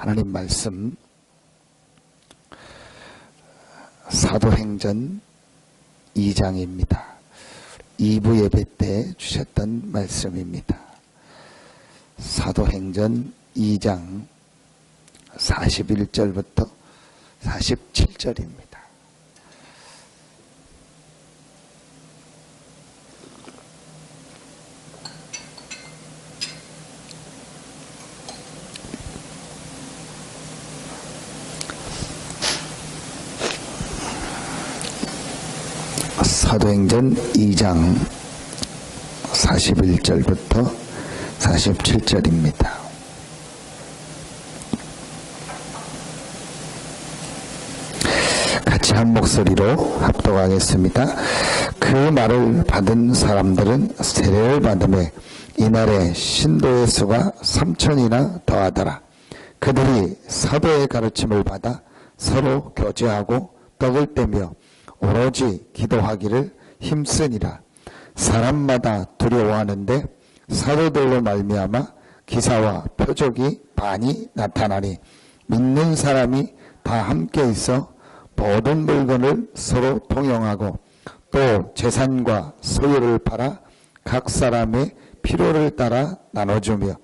하나님 말씀 사도행전 2장입니다. 2부 예배 때 주셨던 말씀입니다. 사도행전 2장 41절부터 47절입니다. 사도행전 2장 41절부터 47절입니다. 같이 한 목소리로 합독하겠습니다. 그 말을 받은 사람들은 세례를 받음에 이날에 신도의 수가 3,000이나 더하더라. 그들이 사도의 가르침을 받아 서로 교제하고 떡을 떼며 오로지 기도하기를 힘쓰니라. 사람마다 두려워하는데 사도들로 말미암아 기사와 표적이 많이 나타나니 믿는 사람이 다 함께 있어 모든 물건을 서로 통용하고 또 재산과 소유를 팔아 각 사람의 필요를 따라 나눠주며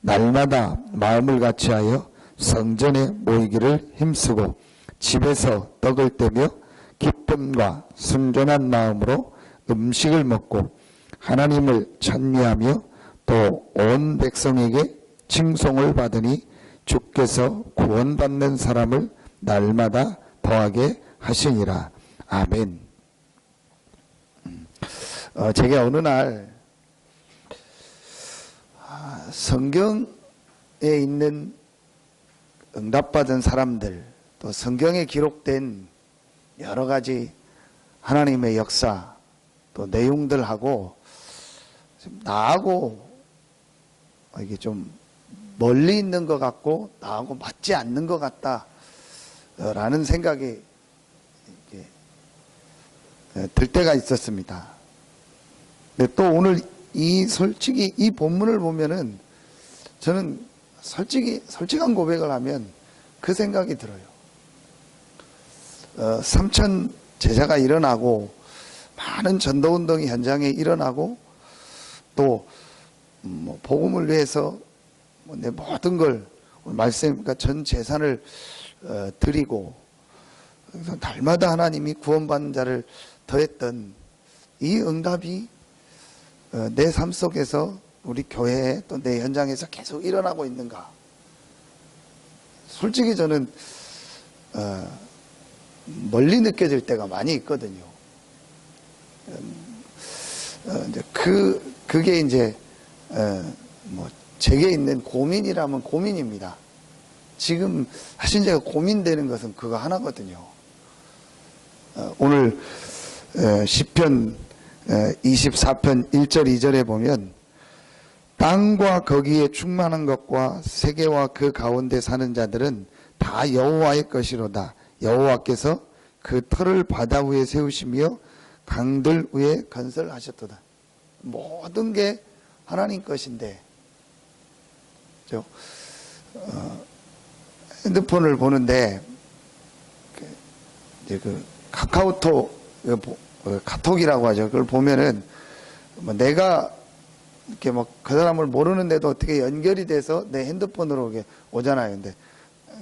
날마다 마음을 같이하여 성전에 모이기를 힘쓰고 집에서 떡을 떼며 기쁨과 순전한 마음으로 음식을 먹고 하나님을 찬미하며 또 온 백성에게 칭송을 받으니 주께서 구원받는 사람을 날마다 더하게 하시니라. 아멘. 제가 어느 날 성경에 있는 응답받은 사람들, 또 성경에 기록된 여러 가지 하나님의 역사 또 내용들하고 나하고 이게 좀 멀리 있는 것 같고 나하고 맞지 않는 것 같다라는 생각이 들 때가 있었습니다. 근데 또 오늘 솔직히 이 본문을 보면은 저는 솔직한 고백을 하면 그 생각이 들어요. 3,000 제자가 일어나고 많은 전도운동이 현장에 일어나고 또 복음을 위해서 내 모든 걸 말씀이니까 전 재산을 드리고 그래서 날마다 하나님이 구원받는 자를 더했던 이 응답이 내 삶 속에서 우리 교회에 또 내 현장에서 계속 일어나고 있는가? 솔직히 저는 멀리 느껴질 때가 많이 있거든요. 그게 이제 제게 있는 고민이라면 고민입니다. 지금 사실 제가 고민되는 것은 그거 하나거든요. 오늘 시편 24편 1절 2절에 보면 땅과 거기에 충만한 것과 세계와 그 가운데 사는 자들은 다 여호와의 것이로다. 여호와께서 그 터를 바다 위에 세우시며 강들 위에 건설하셨도다. 모든 게 하나님 것인데 핸드폰을 보는데 그 카톡이라고 하죠. 그걸 보면은 내가 이렇게 그 사람을 모르는데도 어떻게 연결이 돼서 내 핸드폰으로 이렇게 오잖아요. 근데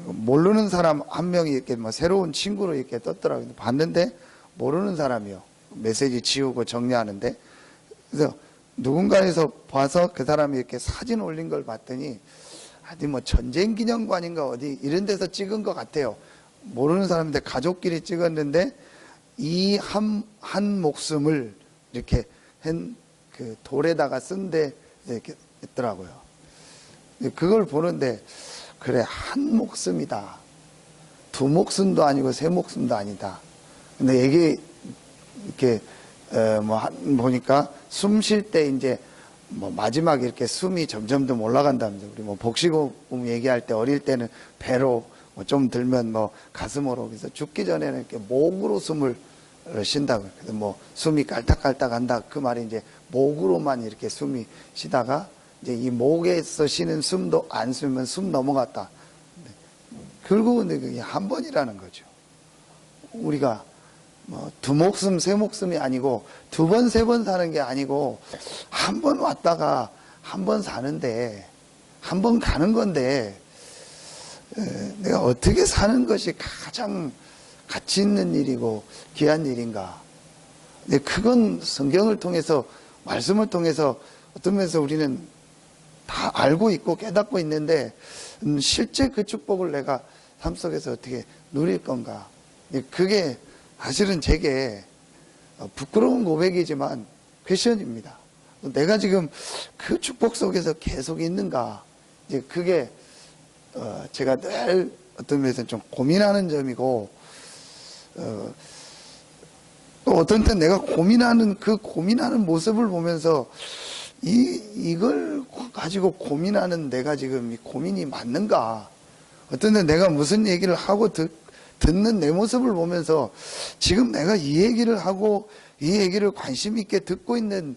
모르는 사람 한 명이 이렇게 새로운 친구로 이렇게 떴더라고요. 봤는데 모르는 사람이요. 메시지 지우고 정리하는데 그래서 누군가에서 봐서 그 사람이 이렇게 사진 올린 걸 봤더니 어디 전쟁 기념관인가 어디 이런 데서 찍은 것 같아요. 모르는 사람인데 가족끼리 찍었는데 이 한 목숨을 이렇게 그 돌에다가 쓴 데 이렇게 있더라고요. 그걸 보는데 그래, 한 목숨이다. 두 목숨도 아니고 세 목숨도 아니다. 근데 이게 이렇게 보니까 숨 쉴 때 이제 마지막에 이렇게 숨이 점점 더 올라간다면서 우리 복식호흡 얘기할 때 어릴 때는 배로 좀 들면 가슴으로 그래서 죽기 전에는 이렇게 목으로 숨을 쉰다고. 그래서 숨이 깔딱깔딱 한다. 그 말이 이제 목으로만 이렇게 숨이 쉬다가 이제 이 목에서 쉬는 숨도 안 쉬면 숨 넘어갔다. 결국은 그게 한 번이라는 거죠. 우리가 뭐 두 목숨, 세 목숨이 아니고 두 번, 세 번 사는 게 아니고 한 번 왔다가 한 번 사는데, 한 번 가는 건데, 내가 어떻게 사는 것이 가장 가치 있는 일이고 귀한 일인가. 근데 그건 성경을 통해서, 말씀을 통해서 어떤 면에서 우리는 다 알고 있고 깨닫고 있는데, 실제 그 축복을 내가 삶 속에서 어떻게 누릴 건가. 그게 사실은 제게 부끄러운 고백이지만 퀘션입니다. 내가 지금 그 축복 속에서 계속 있는가. 이제 그게 제가 늘 어떤 면에서는 좀 고민하는 점이고, 또 어떤 때 내가 고민하는 그 고민하는 모습을 보면서 이걸 가지고 고민하는 내가 지금 이 고민이 맞는가. 어떤 때 내가 무슨 얘기를 하고 듣는 내 모습을 보면서 지금 내가 이 얘기를 하고 이 얘기를 관심 있게 듣고 있는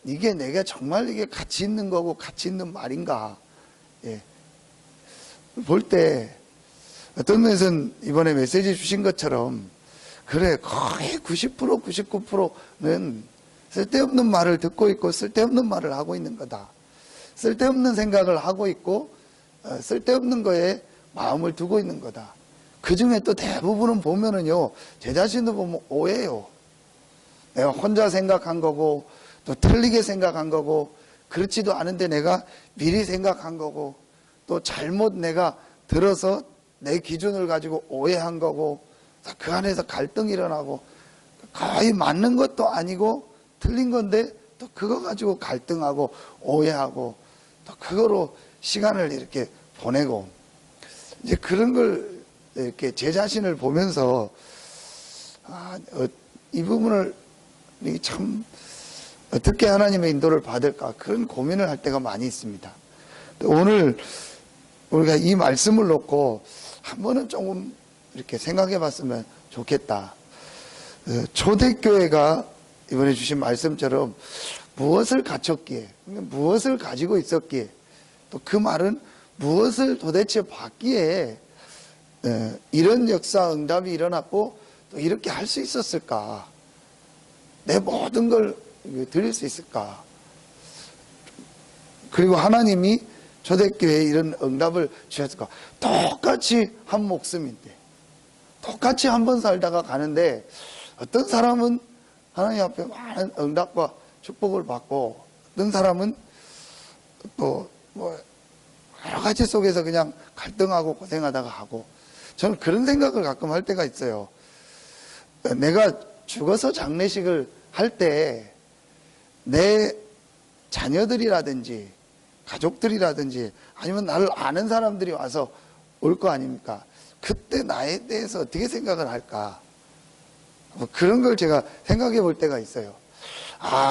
이게 내가 정말 이게 가치 있는 거고 가치 있는 말인가. 예. 볼 때 어떤 면에서는 이번에 메시지 주신 것처럼 그래 거의 90% 99%는 쓸데없는 말을 듣고 있고 쓸데없는 말을 하고 있는 거다. 쓸데없는 생각을 하고 있고 쓸데없는 거에 마음을 두고 있는 거다. 그 중에 또 대부분은 보면은요, 제 자신도 보면 오해요. 내가 혼자 생각한 거고 또 틀리게 생각한 거고 그렇지도 않은데 내가 미리 생각한 거고 또 잘못 내가 들어서 내 기준을 가지고 오해한 거고 그 안에서 갈등이 일어나고 거의 맞는 것도 아니고 틀린 건데 또 그거 가지고 갈등하고 오해하고 또 그거로 시간을 이렇게 보내고 이제 그런 걸 이렇게 제 자신을 보면서 이 부분을 참 어떻게 하나님의 인도를 받을까 그런 고민을 할 때가 많이 있습니다. 오늘 우리가 이 말씀을 놓고 한 번은 조금 이렇게 생각해 봤으면 좋겠다. 초대교회가 이번에 주신 말씀처럼 무엇을 갖췄기에, 무엇을 가지고 있었기에, 또 그 말은 무엇을 도대체 받기에 이런 역사 응답이 일어났고 또 이렇게 할 수 있었을까? 내 모든 걸 드릴 수 있을까? 그리고 하나님이 초대교회에 이런 응답을 주셨을까? 똑같이 한 목숨인데 똑같이 한 번 살다가 가는데 어떤 사람은 하나님 앞에 많은 응답과 축복을 받고 어떤 사람은 또 뭐 여러 가지 속에서 그냥 갈등하고 고생하다가 하고 저는 그런 생각을 가끔 할 때가 있어요. 내가 죽어서 장례식을 할 때 내 자녀들이라든지 가족들이라든지 아니면 나를 아는 사람들이 와서 올 거 아닙니까? 그때 나에 대해서 어떻게 생각을 할까? 그런 걸 제가 생각해 볼 때가 있어요.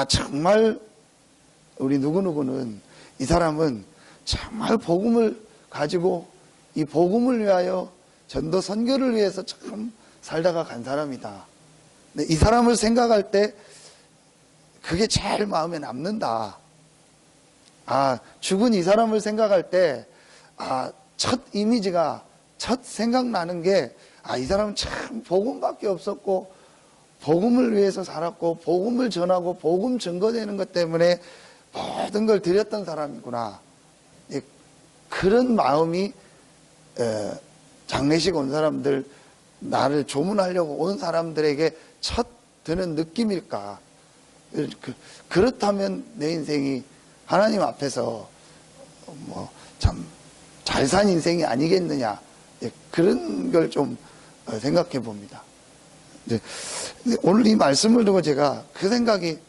정말 우리 누구누구는 이 사람은 정말 복음을 가지고 이 복음을 위하여 전도 선교를 위해서 참 살다가 간 사람이다. 근데 이 사람을 생각할 때 그게 제일 마음에 남는다. 죽은 이 사람을 생각할 때 첫 이미지가 첫 생각나는 게 이 사람은 참 복음밖에 없었고 복음을 위해서 살았고 복음을 전하고 복음 증거되는 것 때문에 모든 걸 드렸던 사람이구나. 그런 마음이 장례식 온 사람들, 나를 조문하려고 온 사람들에게 첫 드는 느낌일까? 그렇다면 내 인생이 하나님 앞에서 참 잘 산 인생이 아니겠느냐, 그런 걸 좀 생각해 봅니다. 오늘 이 말씀을 두고 제가 그 생각이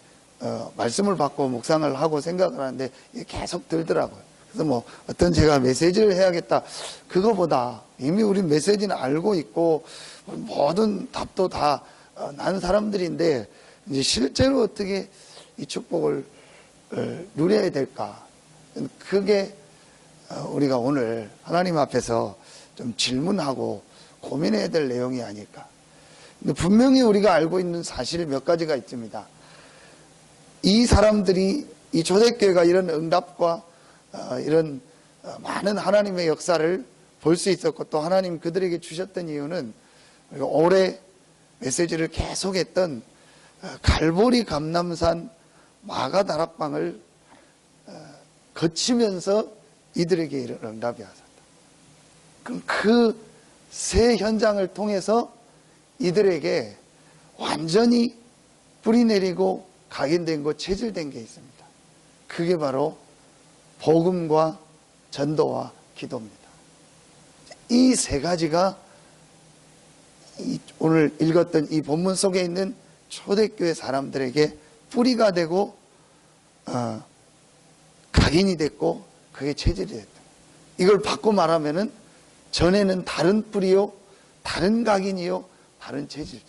말씀을 받고 묵상을 하고 생각을 하는데 계속 들더라고요. 그래서 어떤 제가 메시지를 해야겠다 그거보다 이미 우리 메시지는 알고 있고 모든 답도 다 난 사람들인데 이제 실제로 어떻게 이 축복을 누려야 될까? 그게 우리가 오늘 하나님 앞에서 좀 질문하고 고민해야 될 내용이 아닐까. 근데 분명히 우리가 알고 있는 사실 몇 가지가 있습니다. 이 사람들이 이 초대교회가 이런 응답과 이런 많은 하나님의 역사를 볼 수 있었고, 또 하나님 그들에게 주셨던 이유는 우리가 올해 메시지를 계속했던 갈보리 감람산 마가 다락방을 거치면서 이들에게 이런 응답이 왔었다. 그럼 그 세 현장을 통해서 이들에게 완전히 뿌리 내리고 각인된 것, 체질된 게 있습니다. 그게 바로 복음과 전도와 기도입니다. 이 세 가지가 오늘 읽었던 이 본문 속에 있는 초대교회 사람들에게 뿌리가 되고 각인이 됐고, 그게 체질이 됐다. 이걸 바꿔 말하면은 전에는 다른 뿌리요, 다른 각인이요, 다른 체질.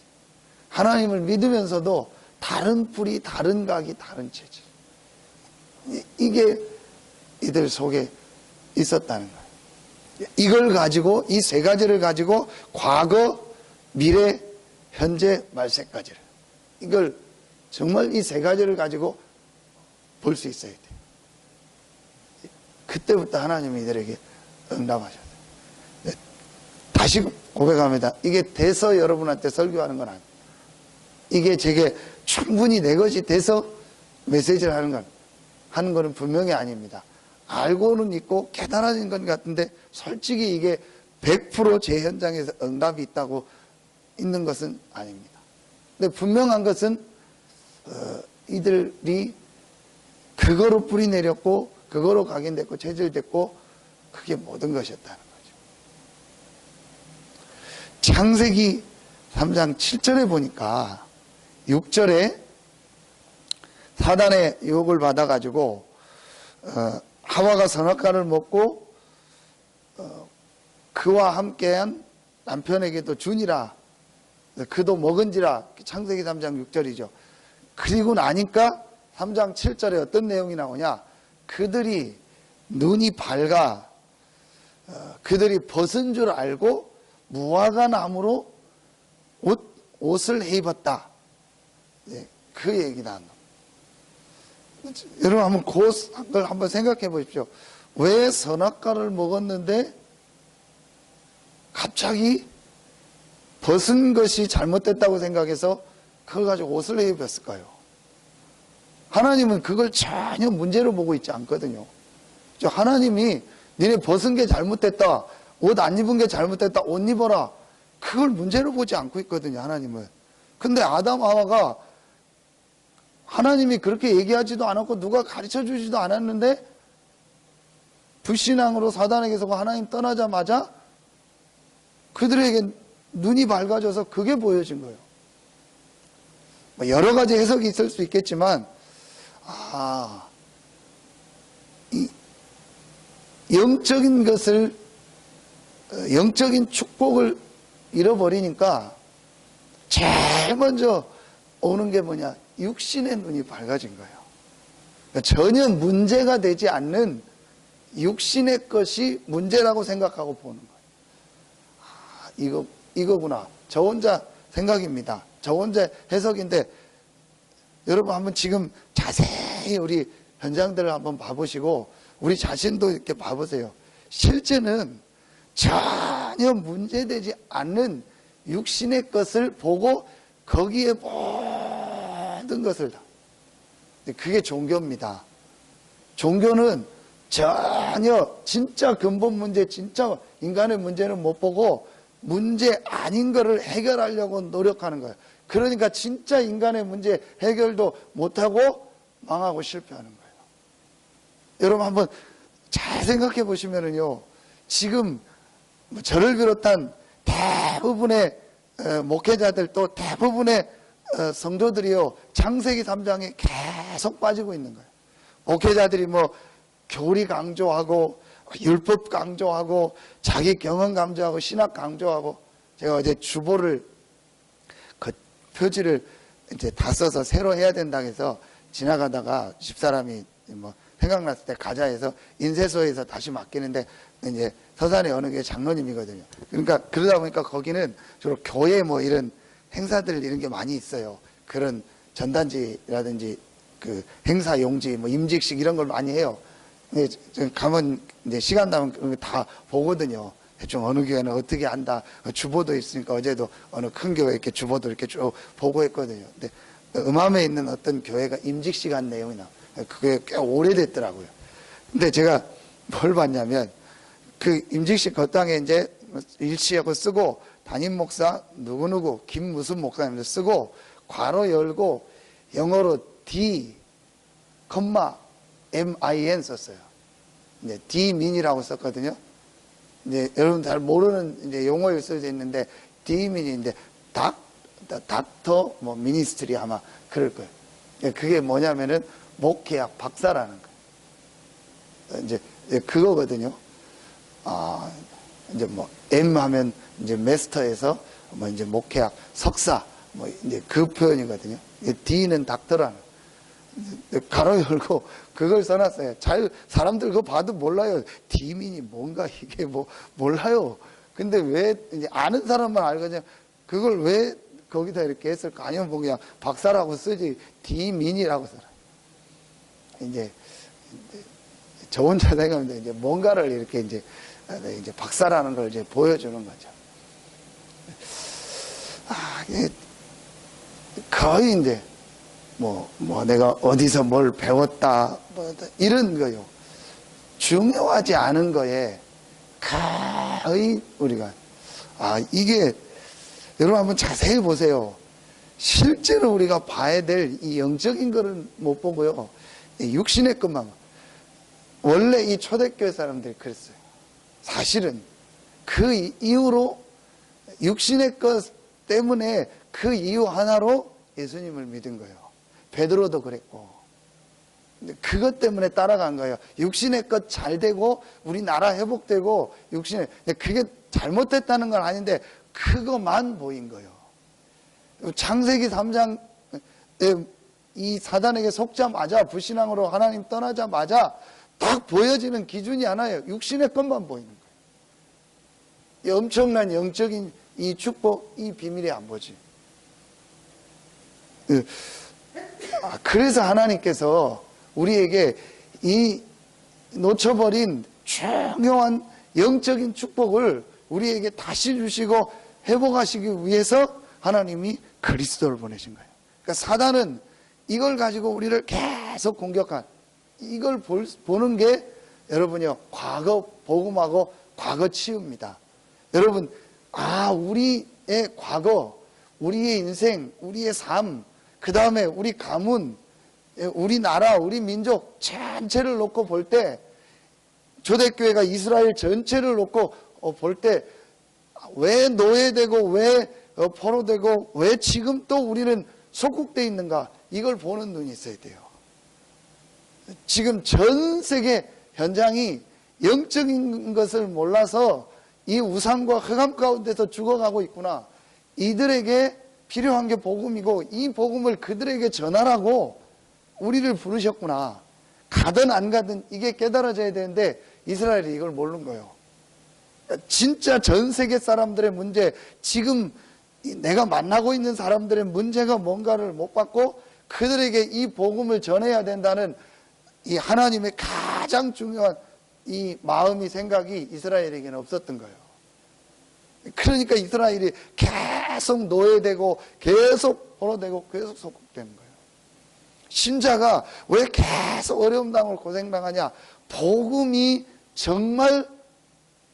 하나님을 믿으면서도 다른 뿌리, 다른 각이, 다른 체질. 이게 이들 속에 있었다는 거예요. 이걸 가지고, 이 세 가지를 가지고 과거, 미래, 현재, 말세까지를, 이걸 정말 이 세 가지를 가지고 볼 수 있어야 돼요. 그때부터 하나님이 이들에게 응답하셨어요. 다시 고백합니다. 이게 돼서 여러분한테 설교하는 건 아니에요. 이게 제게 충분히 내 것이 돼서 메시지를 하는 거는 분명히 아닙니다. 알고는 있고 깨달아진 것 같은데, 솔직히 이게 100% 제 현장에서 응답이 있다고 있는 것은 아닙니다. 근데 분명한 것은 이들이 그거로 뿌리 내렸고, 그거로 각인됐고, 체질됐고, 그게 모든 것이었다는 거죠. 창세기 3장 7절에 보니까 6절에 사단의 유혹을 받아가지고 하와가 선악과를 먹고 그와 함께한 남편에게도 주니라, 그도 먹은지라. 창세기 3장 6절이죠. 그리고 나니까 3장 7절에 어떤 내용이 나오냐, 그들이 눈이 밝아 그들이 벗은 줄 알고 무화과 나무로 옷을 해 입었다. 네, 그 얘기 나온 겁니다. 여러분 한번 그걸 한번 생각해 보십시오. 왜 선악과를 먹었는데 갑자기 벗은 것이 잘못됐다고 생각해서 그걸 가지고 옷을 해 입었을까요? 하나님은 그걸 전혀 문제로 보고 있지 않거든요. 하나님이 니네 벗은 게 잘못됐다, 옷 안 입은 게 잘못됐다, 옷 입어라, 그걸 문제로 보지 않고 있거든요, 하나님은. 근데 아담 하와가 하나님이 그렇게 얘기하지도 않았고 누가 가르쳐 주지도 않았는데 불신앙으로 사단에게서 하나님 떠나자마자 그들에게 눈이 밝아져서 그게 보여진 거예요. 여러 가지 해석이 있을 수 있겠지만, 이 영적인 것을, 영적인 축복을 잃어버리니까 제일 먼저 오는 게 뭐냐, 육신의 눈이 밝아진 거예요. 그러니까 전혀 문제가 되지 않는 육신의 것이 문제라고 생각하고 보는 거예요. 이거구나. 저 혼자 생각입니다. 저 혼자 해석인데, 여러분 한번 지금 자세히 우리 현장들을 한번 봐보시고 우리 자신도 이렇게 봐보세요. 실제는 전혀 문제되지 않는 육신의 것을 보고 거기에 모든 것을 다. 그게 종교입니다. 종교는 전혀 진짜 근본 문제, 진짜 인간의 문제는 못 보고 문제 아닌 거를 해결하려고 노력하는 거예요. 그러니까 진짜 인간의 문제 해결도 못하고 망하고 실패하는 거예요. 여러분 한번 잘 생각해 보시면은요, 지금 저를 비롯한 대부분의 목회자들, 또 대부분의 성도들이요, 창세기 3장에 계속 빠지고 있는 거예요. 목회자들이 뭐 교리 강조하고 율법 강조하고 자기 경험 강조하고 신학 강조하고, 제가 어제 주보를 그 표지를 이제 다 써서 새로 해야 된다고 해서 지나가다가 집사람이 뭐 생각났을 때 가자 해서 인쇄소에서 다시 맡기는데, 이제 서산의 어느 교회 장로님이거든요. 그러니까 그러다 보니까 거기는 주로 교회 뭐 이런 행사들 이런 게 많이 있어요. 그런 전단지라든지 그 행사 용지 뭐 임직식 이런 걸 많이 해요. 가면 이제 시간 나면 그런 거 다 보거든요. 대충 어느 교회는 어떻게 한다. 주보도 있으니까 어제도 어느 큰 교회 이렇게 주보도 이렇게 쭉 보고했거든요. 근데 음암에 있는 어떤 교회가 임직 시간 내용이 나. 그게 꽤 오래됐더라고요. 근데 제가 뭘 봤냐면 그 임직식 겉땅에 이제 일치하고 쓰고 담임 목사 누구누구 김 무슨 목사님들 쓰고 괄호 열고 영어로 D, MIN 썼어요. 이제 D민이라고 썼거든요. 이제 여러분 잘 모르는 이제 용어일 수도 있는데 D민인데 닥터 뭐 미니스트리 아마 그럴 거예요. 그게 뭐냐면은 목회학 박사라는 거예요. 이제 그거거든요. 이제 뭐 M 하면 이제 마스터에서 뭐 이제 목회학 석사 뭐 이제 그 표현이거든요. D는 닥터라는 가로 열고 그걸 써놨어요. 사람들 그거 봐도 몰라요. D민이 뭔가 이게 뭐 몰라요. 근데 왜 이제 아는 사람만 알거든요. 그걸 왜 거기다 이렇게 했을까? 아니면 뭐 그냥 박사라고 쓰지 D민이라고 써라. 이제 저 혼자 생각하는데 이제 뭔가를 이렇게 이제 박사라는 걸 이제 보여주는 거죠. 거의 이제 뭐 내가 어디서 뭘 배웠다 뭐 이런 거요. 중요하지 않은 거에 거의 우리가 이게 여러분 한번 자세히 보세요. 실제로 우리가 봐야 될 이 영적인 거를 못 보고요. 육신의 것만. 원래 이 초대교회 사람들이 그랬어요. 사실은 그 이후로 육신의 것 때문에 그 이유 하나로 예수님을 믿은 거예요. 베드로도 그랬고. 그것 때문에 따라간 거예요. 육신의 것 잘 되고 우리나라 회복되고 육신의 그게 잘못됐다는 건 아닌데 그것만 보인 거예요. 창세기 3장 이 사단에게 속자마자 불신앙으로 하나님 떠나자마자 딱 보여지는 기준이 하나예요. 육신의 것만 보이는 거예요. 이 엄청난 영적인 이 축복, 이 비밀이 안 보지. 그래서 하나님께서 우리에게 이 놓쳐버린 중요한 영적인 축복을 우리에게 다시 주시고 회복하시기 위해서 하나님이 그리스도를 보내신 거예요. 그러니까 사단은 이걸 가지고 우리를 계속 공격한 이걸 보는 게 여러분이요 과거 복음하고 과거 치유입니다. 여러분 우리의 과거, 우리의 인생, 우리의 삶, 그 다음에 우리 가문, 우리나라, 우리 민족 전체를 놓고 볼 때 초대교회가 이스라엘 전체를 놓고 볼 때 왜 노예되고 왜 포로되고 왜 지금 또 우리는 속국되어 있는가 이걸 보는 눈이 있어야 돼요. 지금 전 세계 현장이 영적인 것을 몰라서 이 우상과 흑암 가운데서 죽어가고 있구나. 이들에게 필요한 게 복음이고 이 복음을 그들에게 전하라고 우리를 부르셨구나. 가든 안 가든 이게 깨달아져야 되는데 이스라엘이 이걸 모르는 거예요. 진짜 전 세계 사람들의 문제, 지금 내가 만나고 있는 사람들의 문제가 뭔가를 못 받고 그들에게 이 복음을 전해야 된다는 이 하나님의 가장 중요한 이 마음이 생각이 이스라엘에게는 없었던 거예요. 그러니까 이스라엘이 계속 노예되고 계속 포로되고 계속 속국되는 거예요. 신자가 왜 계속 어려움 당하고 고생당하냐? 복음이 정말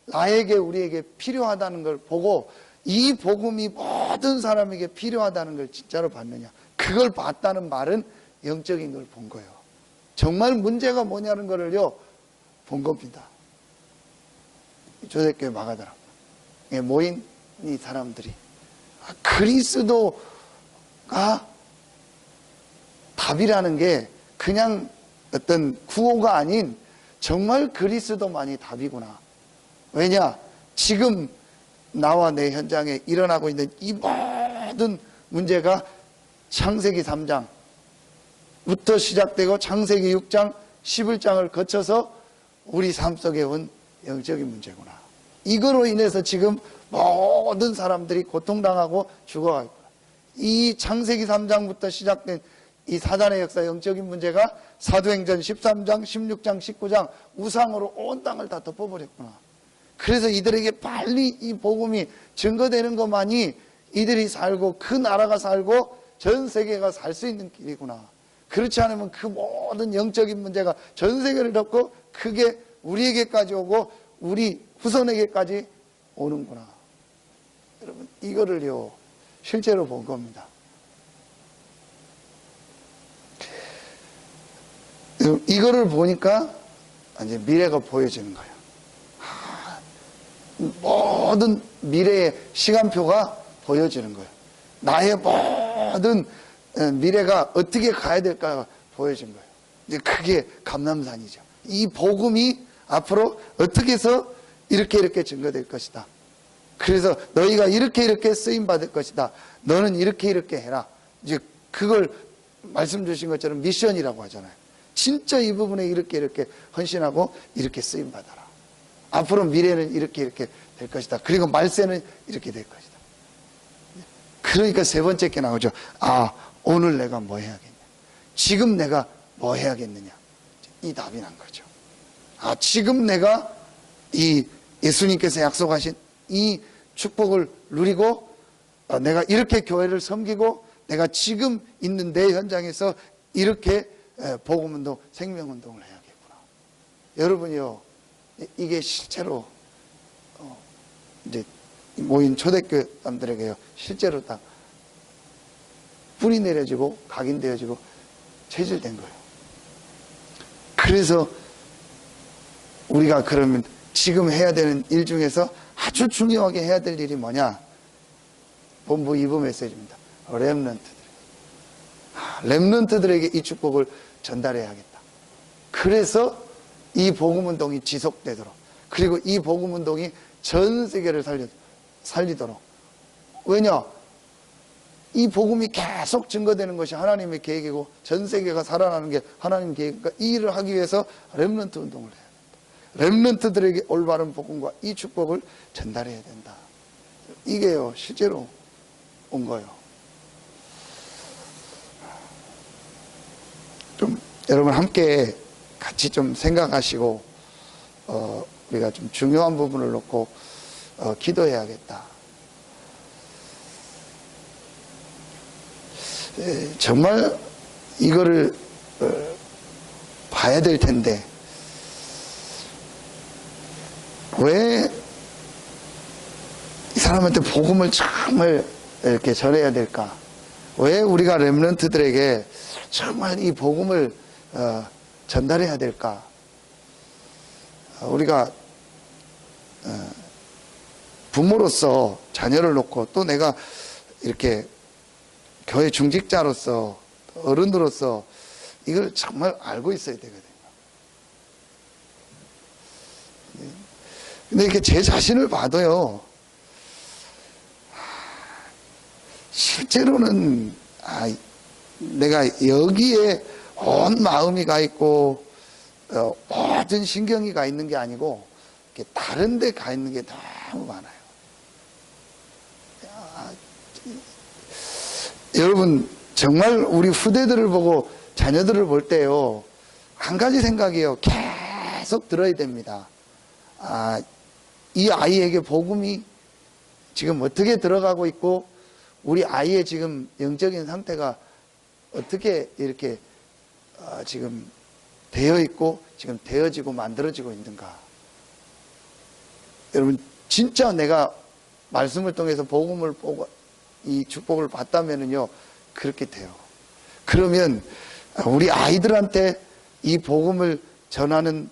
나에게 우리에게 필요하다는 걸 보고 이 복음이 모든 사람에게 필요하다는 걸 진짜로 봤느냐? 그걸 봤다는 말은 영적인 걸 본 거예요. 정말 문제가 뭐냐는 거를요 본 겁니다. 초대교회 마가다락방에 모인 이 사람들이 그리스도가 답이라는 게 그냥 어떤 구호가 아닌 정말 그리스도만이 답이구나. 왜냐? 지금 나와 내 현장에 일어나고 있는 이 모든 문제가 창세기 3장부터 시작되고 창세기 6장, 11장을 거쳐서 우리 삶 속에 온 영적인 문제구나. 이거로 인해서 지금 모든 사람들이 고통당하고 죽어가고 이 창세기 3장부터 시작된 이 사단의 역사 영적인 문제가 사도행전 13장, 16장, 19장 우상으로 온 땅을 다 덮어버렸구나. 그래서 이들에게 빨리 이 복음이 증거되는 것만이 이들이 살고 그 나라가 살고 전 세계가 살 수 있는 길이구나. 그렇지 않으면 그 모든 영적인 문제가 전 세계를 덮고 그게 우리에게까지 오고 우리 후손에게까지 오는구나. 여러분, 이거를요 실제로 본 겁니다. 이거를 보니까 이제 미래가 보여지는 거예요. 모든 미래의 시간표가 보여지는 거예요. 나의 모든 미래가 어떻게 가야 될까 보여진 거예요. 이제 그게 감람산이죠. 이 복음이 앞으로 어떻게 해서 이렇게 증거될 것이다. 그래서 너희가 이렇게 쓰임 받을 것이다. 너는 이렇게 해라. 이제 그걸 말씀 주신 것처럼 미션이라고 하잖아요. 진짜 이 부분에 이렇게 헌신하고 이렇게 쓰임 받아라. 앞으로 미래는 이렇게 될 것이다. 그리고 말세는 이렇게 될 것이다. 그러니까 세 번째 게 나오죠. 아, 오늘 내가 뭐 해야겠냐? 지금 내가 뭐 해야겠느냐? 이 답이 난 거죠. 아, 지금 내가 이 예수님께서 약속하신 이 축복을 누리고 내가 이렇게 교회를 섬기고 내가 지금 있는 내 현장에서 이렇게 복음운동, 생명운동을 해야겠구나. 여러분이요, 이게 실제로 이제 모인 초대교회 사람들에게요 실제로 딱 뿌리 내려지고 각인되어지고 체질된 거예요. 그래서 우리가 그러면 지금 해야 되는 일 중에서 아주 중요하게 해야 될 일이 뭐냐? 본부 2부 메시지입니다. 렘넌트들에게 이 축복을 전달해야겠다. 그래서 이 복음운동이 지속되도록, 그리고 이 복음운동이 전 세계를 살리도록. 왜냐? 이 복음이 계속 증거되는 것이 하나님의 계획이고 전 세계가 살아나는 게 하나님의 계획이니까 이 일을 하기 위해서 렘넌트 운동을 해야 된다. 렘넌트들에게 올바른 복음과 이 축복을 전달해야 된다. 이게요 실제로 온 거예요. 좀 여러분 함께 같이 좀 생각하시고 우리가 좀 중요한 부분을 놓고 기도해야겠다. 정말 이거를 봐야 될 텐데 왜 이 사람한테 복음을 정말 이렇게 전해야 될까? 왜 우리가 렘넌트들에게 정말 이 복음을 전달해야 될까? 우리가 부모로서 자녀를 놓고 또 내가 이렇게 교회 중직자로서 어른으로서 이걸 정말 알고 있어야 되거든요. 근데 이렇게 제 자신을 봐도요, 실제로는 내가 여기에 온 마음이 가 있고 모든 신경이 가 있는 게 아니고 다른 데 가 있는 게 너무 많아요. 여러분 정말 우리 후대들을 보고 자녀들을 볼 때요 한 가지 생각이요 계속 들어야 됩니다. 이 아이에게 복음이 지금 어떻게 들어가고 있고 우리 아이의 지금 영적인 상태가 어떻게 이렇게 지금 되어 있고 지금 되어지고 만들어지고 있는가. 여러분 진짜 내가 말씀을 통해서 복음을 보고 이 축복을 받다면은요 그렇게 돼요. 그러면 우리 아이들한테 이 복음을 전하는,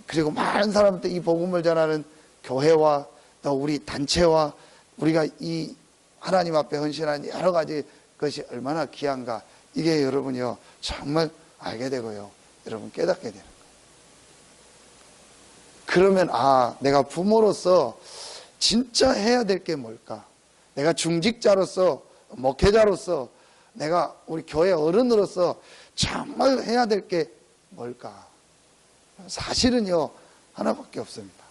그리고 많은 사람한테 이 복음을 전하는 교회와 또 우리 단체와 우리가 이 하나님 앞에 헌신하는 여러 가지 것이 얼마나 귀한가, 이게 여러분이요 정말 알게 되고요 여러분 깨닫게 되는 거예요. 그러면 내가 부모로서 진짜 해야 될 게 뭘까? 내가 중직자로서 목회자로서 내가 우리 교회 어른으로서 정말 해야 될 게 뭘까? 사실은요 하나밖에 없습니다.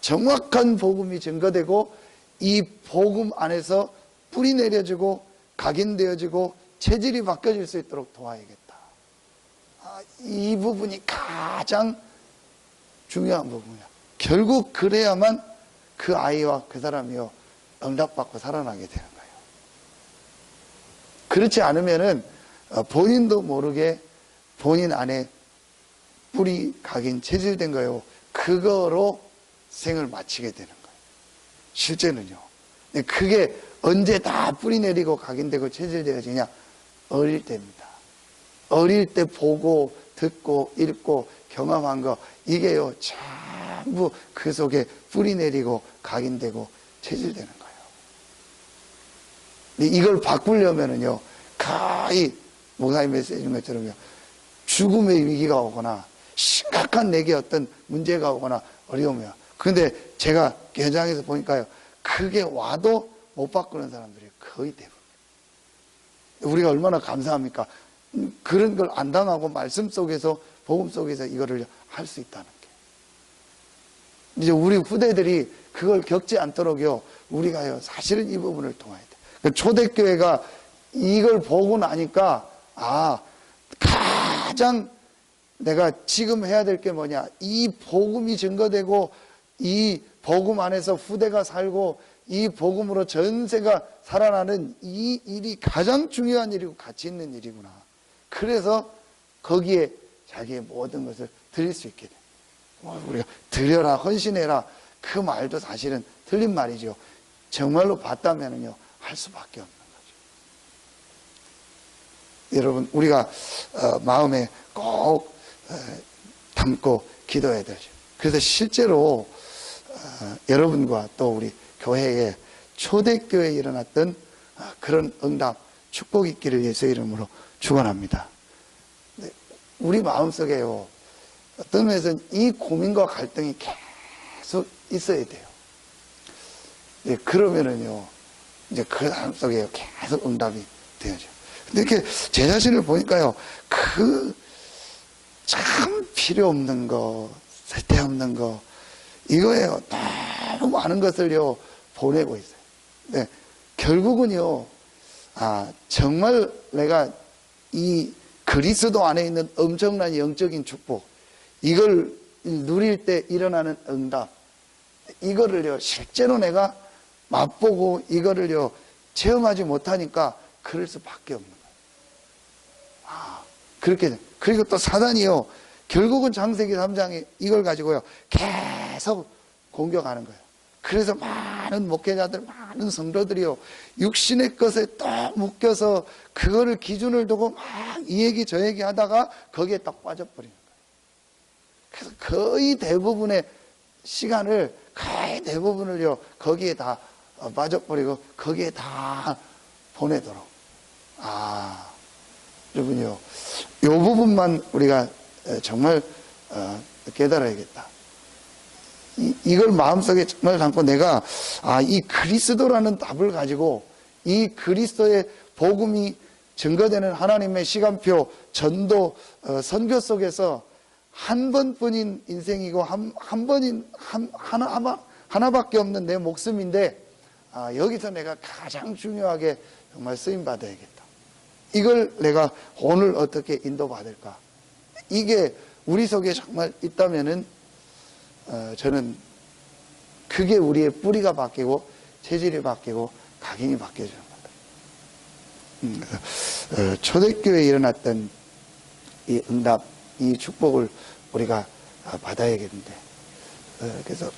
정확한 복음이 증거되고 이 복음 안에서 뿌리 내려지고 각인되어지고 체질이 바뀌어질 수 있도록 도와야겠다. 이 부분이 가장 중요한 부분이야. 결국 그래야만 그 아이와 그 사람이요 응답받고 살아나게 되는 거예요. 그렇지 않으면은 본인도 모르게 본인 안에 뿌리 각인 체질된 거예요. 그거로 생을 마치게 되는 거예요. 실제는요. 그게 언제 다 뿌리 내리고 각인되고 체질되어지냐? 어릴 때입니다. 어릴 때 보고 듣고 읽고 경험한 거 이게요 전부 그 속에 뿌리 내리고 각인되고 체질되는 거예요. 근데 이걸 바꾸려면은요 거의 목사님이 해주신 것처럼요 죽음의 위기가 오거나 심각한 내게 어떤 문제가 오거나 어려우면, 근데 제가 현장에서 보니까요 그게 와도 못 바꾸는 사람들이 거의 대부분. 우리가 얼마나 감사합니까? 그런 걸 안 당하고 말씀 속에서 복음 속에서 이거를 할 수 있다는 게. 이제 우리 후대들이 그걸 겪지 않도록요 우리가요 사실은 이 부분을 통해야 돼. 초대교회가 이걸 보고 나니까 가장 내가 지금 해야 될 게 뭐냐, 이 복음이 증거되고 이 복음 안에서 후대가 살고 이 복음으로 전세가 살아나는 이 일이 가장 중요한 일이고 가치 있는 일이구나. 그래서 거기에 자기의 모든 것을 드릴 수 있게 돼. 우리가 드려라 헌신해라 그 말도 사실은 틀린 말이죠. 정말로 봤다면은요 할 수밖에 없는 거죠. 여러분 우리가 마음에 꼭 담고 기도해야 되죠. 그래서 실제로 여러분과 또 우리 교회에 초대교회에 일어났던 그런 응답 축복 있기를 예수의 이름으로 축원합니다. 우리 마음속에요 어떤 면에서는 이 고민과 갈등이 계속 있어야 돼요. 그러면은요 이제 그 사람 속에 계속 응답이 되어져. 근데 이렇게 제 자신을 보니까요 참 필요 없는 거, 쓸데없는 거, 이거예요. 너무 많은 것을요, 보내고 있어요. 네, 결국은요, 정말 내가 이 그리스도 안에 있는 엄청난 영적인 축복, 이걸 누릴 때 일어나는 응답, 이거를요, 실제로 내가 맛보고 이거를요, 체험하지 못하니까 그럴 수밖에 없는 거예요. 그렇게 돼. 그리고 또 사단이요 결국은 창세기 3장에 이걸 가지고요 계속 공격하는 거예요. 그래서 많은 목회자들, 많은 성도들이요 육신의 것에 또 묶여서 그거를 기준을 두고 막 이 얘기 저 얘기 하다가 거기에 딱 빠져버리는 거예요. 그래서 거의 대부분의 시간을 거의 대부분을요 거기에 다 빠져버리고 거기에 다 보내도록. 여러분요 이 부분만 우리가 정말 깨달아야겠다. 이걸 마음속에 정말 담고 내가 이 그리스도라는 답을 가지고 이 그리스도의 복음이 증거되는 하나님의 시간표 전도 선교 속에서 한 번뿐인 인생이고 하나밖에 없는 내 목숨인데 여기서 내가 가장 중요하게 정말 쓰임 받아야겠다. 이걸 내가 오늘 어떻게 인도받을까? 이게 우리 속에 정말 있다면은 저는 그게 우리의 뿌리가 바뀌고 체질이 바뀌고 각인이 바뀌어지는 겁니다. 초대교회에 일어났던 이 응답, 이 축복을 우리가 받아야겠는데 그래서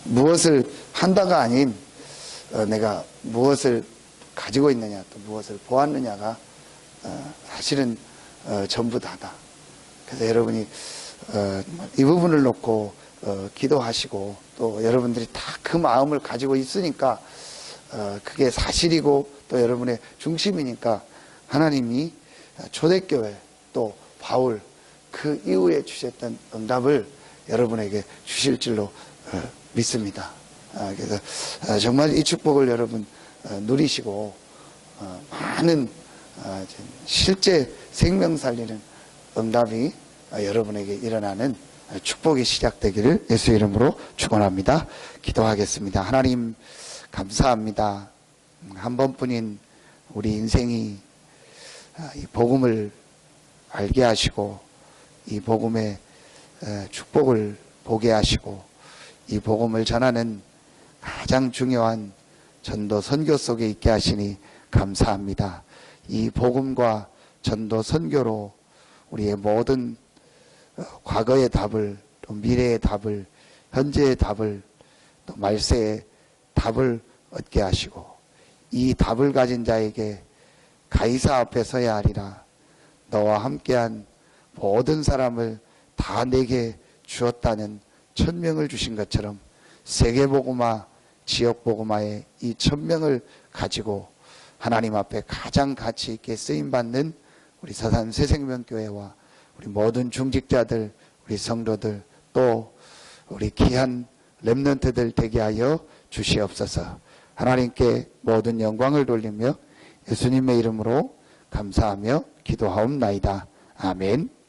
무엇을 한다가 아닌 내가 무엇을 가지고 있느냐 또 무엇을 보았느냐가 사실은 전부 다다. 그래서 여러분이 이 부분을 놓고 기도하시고 또 여러분들이 다 그 마음을 가지고 있으니까 그게 사실이고 또 여러분의 중심이니까 하나님이 초대교회 또 바울 그 이후에 주셨던 응답을 여러분에게 주실 줄로 믿습니다. 그래서 정말 이 축복을 여러분 누리시고 많은 실제 생명 살리는 응답이 여러분에게 일어나는 축복이 시작되기를 예수 이름으로 축원합니다. 기도하겠습니다. 하나님 감사합니다. 한 번뿐인 우리 인생이 이 복음을 알게 하시고 이 복음의 축복을 보게 하시고 이 복음을 전하는 가장 중요한 전도 선교 속에 있게 하시니 감사합니다. 이 복음과 전도 선교로 우리의 모든 과거의 답을, 또 미래의 답을, 현재의 답을, 또 말세의 답을 얻게 하시고, 이 답을 가진 자에게 가이사 앞에 서야 하리라. 너와 함께한 모든 사람을 다 내게 주었다는 천명을 주신 것처럼 세계복음화, 지역복음화의 이 천명을 가지고 하나님 앞에 가장 가치 있게 쓰임받는 우리 서산 새생명교회와 우리 모든 중직자들, 우리 성도들, 또 우리 귀한 렘넌트들 되게 하여 주시옵소서. 하나님께 모든 영광을 돌리며 예수님의 이름으로 감사하며 기도하옵나이다. 아멘.